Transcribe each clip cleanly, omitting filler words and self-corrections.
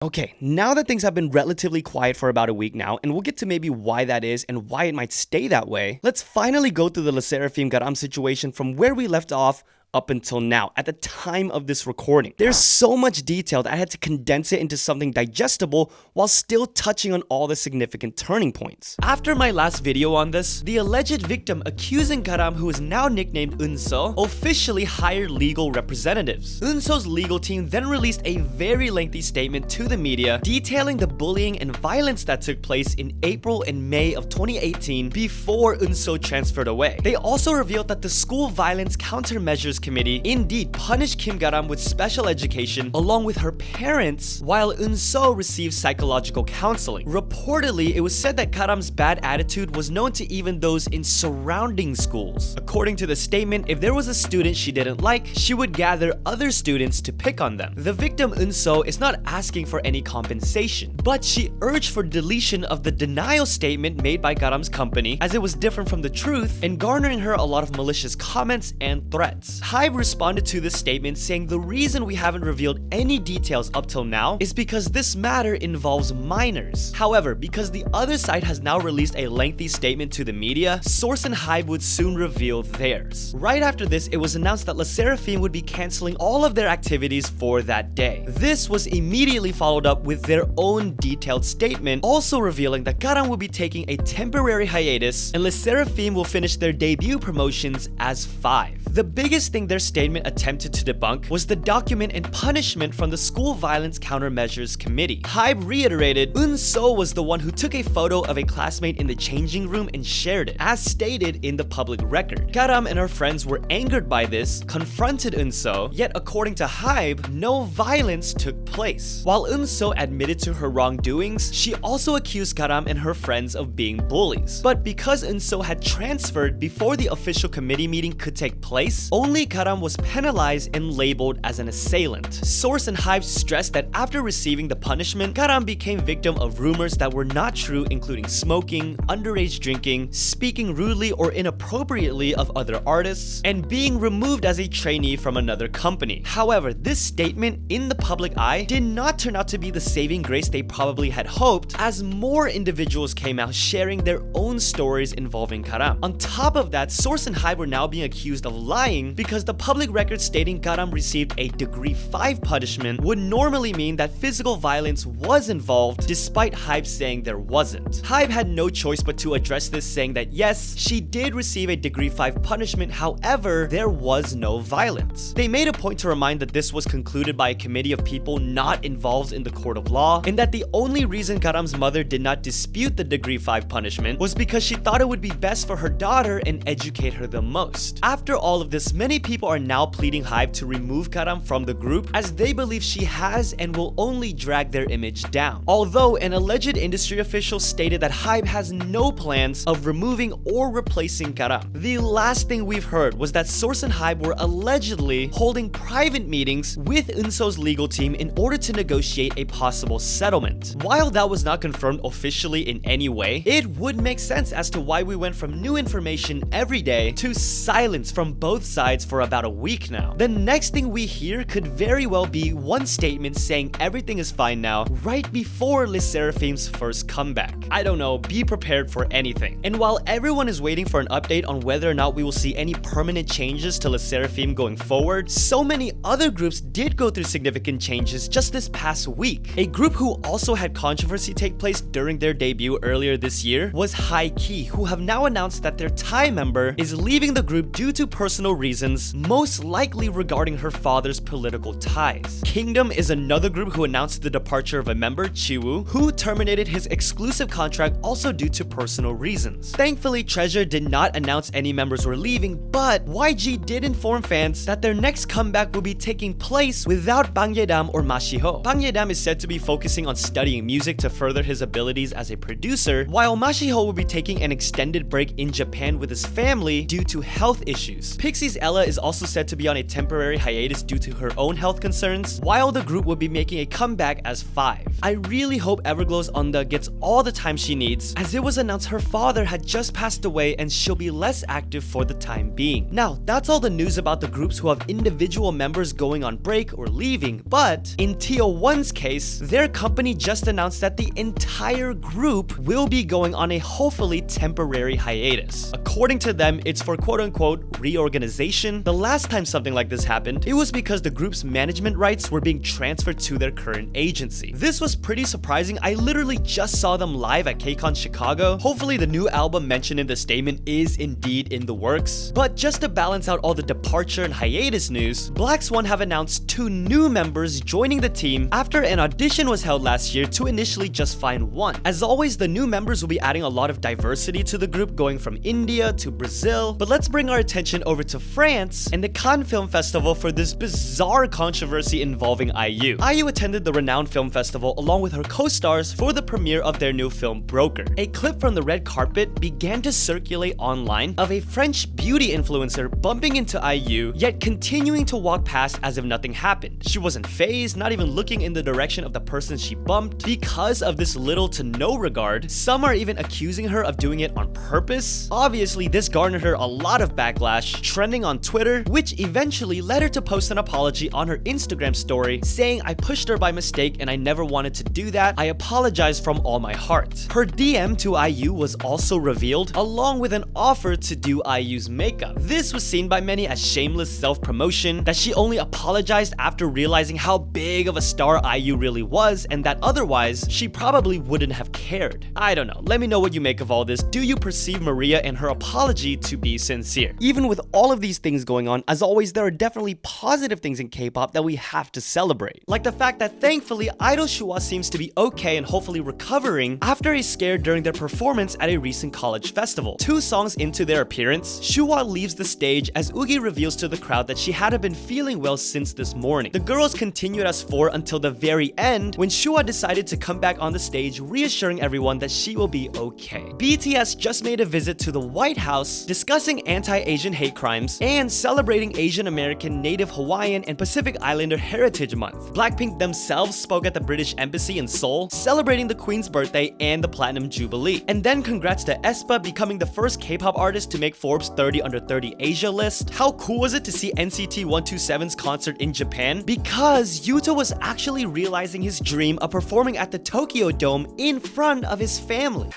Okay, now that things have been relatively quiet for about a week now, and we'll get to maybe why that is and why it might stay that way, let's finally go through the SSERAFIM Garam situation from where we left off up until now, at the time of this recording. There's so much detail that I had to condense it into something digestible while still touching on all the significant turning points. After my last video on this, the alleged victim accusing Garam, who is now nicknamed Eunso, officially hired legal representatives. Eunso's legal team then released a very lengthy statement to the media detailing the bullying and violence that took place in April and May of 2018 before Eunso transferred away. They also revealed that the School Violence Countermeasures Committee indeed punished Kim Garam with special education along with her parents, while Eunso received psychological counseling. Reportedly, it was said that Garam's bad attitude was known to even those in surrounding schools. According to the statement, if there was a student she didn't like, she would gather other students to pick on them. The victim Eunso is not asking for any compensation, but she urged for deletion of the denial statement made by Garam's company, as it was different from the truth and garnering her a lot of malicious comments and threats. HIVE responded to this statement saying the reason we haven't revealed any details up till now is because this matter involves minors. However, because the other side has now released a lengthy statement to the media, Source and HIVE would soon reveal theirs. Right after this, it was announced that SSERAFIM would be canceling all of their activities for that day. This was immediately followed up with their own detailed statement, also revealing that Garam will be taking a temporary hiatus and SSERAFIM will finish their debut promotions as 5. The biggest thing their statement attempted to debunk was the document and punishment from the School Violence Countermeasures Committee. HIVE reiterated Eunso was the one who took a photo of a classmate in the changing room and shared it, as stated in the public record. Garam and her friends were angered by this, confronted Eunso, yet according to HIVE, no violence took place. While Eunso admitted to her wrongdoings, she also accused Garam and her friends of being bullies. But because Eunso had transferred before the official committee meeting could take place, only Garam was penalized and labeled as an assailant. Source and HIVE stressed that after receiving the punishment, Garam became victim of rumors that were not true, including smoking, underage drinking, speaking rudely or inappropriately of other artists, and being removed as a trainee from another company. However, this statement in the public eye did not turn out to be the saving grace they probably had hoped, as more individuals came out sharing their own stories involving Garam. On top of that, Source and HIVE were now being accused of lying because the public record stating Garam received a degree 5 punishment would normally mean that physical violence was involved, despite HIVE saying there wasn't. HIVE had no choice but to address this, saying that yes, she did receive a degree 5 punishment, however, there was no violence. They made a point to remind that this was concluded by a committee of people not involved in the court of law, and that the only reason Garam's mother did not dispute the degree 5 punishment was because she thought it would be best for her daughter and educate her the most. After all of this, many people are now pleading HIVE to remove Garam from the group, as they believe she has and will only drag their image down. Although an alleged industry official stated that HIVE has no plans of removing or replacing Garam. The last thing we've heard was that Source and HIVE were allegedly holding private meetings with Eunso's legal team in order to negotiate a possible settlement. While that was not confirmed officially in any way, it would make sense as to why we went from new information every day to silence from both sides for about a week now. The next thing we hear could very well be one statement saying everything is fine now, right before SSERAFIM's first comeback. I don't know, be prepared for anything. And while everyone is waiting for an update on whether or not we will see any permanent changes to SSERAFIM going forward, so many other groups did go through significant changes just this past week. A group who also had controversy take place during their debut earlier this year was LAKEY, who have now announced that their Thai member is leaving the group due to personal reasons, most likely regarding her father's political ties. Kingdom is another group who announced the departure of a member, CHIWOO, who terminated his exclusive contract also due to personal reasons. Thankfully, Treasure did not announce any members were leaving, but YG did inform fans that their next comeback will be taking place without YEDEAM or MASHIHO. YEDEAM is said to be focusing on studying music to further his abilities as a producer, while MASHIHO will be taking an extended break in Japan with his family due to health issues. PIXY's Ella is also said to be on a temporary hiatus due to her own health concerns, while the group will be making a comeback as 5. I really hope Everglow's ONDA gets all the time she needs, as it was announced her father had just passed away and she'll be less active for the time being. Now, that's all the news about the groups who have individual members going on break or leaving, but in TO1's case, their company just announced that the entire group will be going on a hopefully temporary hiatus. According to them, it's for quote-unquote reorganization. The last time something like this happened, it was because the group's management rights were being transferred to their current agency. This was pretty surprising. I literally just saw them live at KCON Chicago. Hopefully the new album mentioned in the statement is indeed in the works. But just to balance out all the departure and hiatus news, BLACKSWAN have announced 2 new members joining the team after an audition was held last year to initially just find 1. As always, the new members will be adding a lot of diversity to the group, going from India to Brazil. But let's bring our attention over to France and the Cannes Film Festival for this bizarre controversy involving IU. IU attended the renowned film festival along with her co-stars for the premiere of their new film Broker. A clip from the red carpet began to circulate online of a French beauty influencer bumping into IU, yet continuing to walk past as if nothing happened. She wasn't fazed, not even looking in the direction of the person she bumped. Because of this little to no regard, some are even accusing her of doing it on purpose. Obviously, this garnered her a lot of backlash, trending on Twitter, which eventually led her to post an apology on her Instagram story, saying, "I pushed her by mistake and I never wanted to do that. I apologize from all my heart." Her DM to IU was also revealed, along with an offer to do IU's makeup. This was seen by many as shameless self-promotion, that she only apologized after realizing how big of a star IU really was, and that otherwise, she probably wouldn't have cared. I don't know. Let me know what you make of all this. Do you perceive Maria and her apology to be sincere? Even with all of these things going on, as always, there are definitely positive things in K-pop that we have to celebrate. Like the fact that thankfully, idol Shuhua seems to be okay and hopefully recovering after a scare during their performance at a recent college festival. 2 songs into their appearance, Shuhua leaves the stage as Oogie reveals to the crowd that she hadn't been feeling well since this morning. The girls continued as 4 until the very end, when Shuhua decided to come back on the stage, reassuring everyone that she will be okay. BTS just made a visit to the White House, discussing anti-Asian hate crimes and celebrating Asian American, Native Hawaiian, and Pacific Islander Heritage Month. BLACKPINK themselves spoke at the British Embassy in Seoul, celebrating the Queen's birthday and the Platinum Jubilee. And then congrats to aespa becoming the first K-pop artist to make Forbes 30 under 30 Asia list. How cool was it to see NCT 127's concert in Japan? Because Yuta was actually realizing his dream of performing at the Tokyo Dome in front of his family.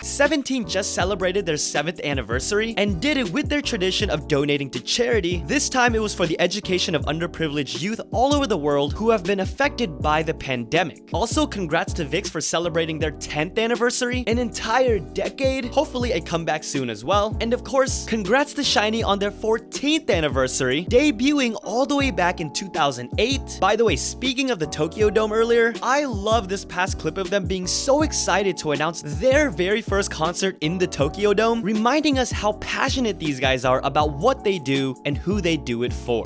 17 just celebrated their 7th anniversary and did it with their tradition of donating to charity. This time it was for the education of underprivileged youth all over the world who have been affected by the pandemic. Also, congrats to VIXX for celebrating their 10th anniversary, an entire decade, hopefully a comeback soon as well. And of course, congrats to SHINEE on their 14th anniversary, debuting all the way back in 2008. By the way, speaking of the Tokyo Dome earlier, I love this past clip of them being so excited to announce their very first concert in the Tokyo Dome, reminding us how passionate these guys are about what they do and who they do it for.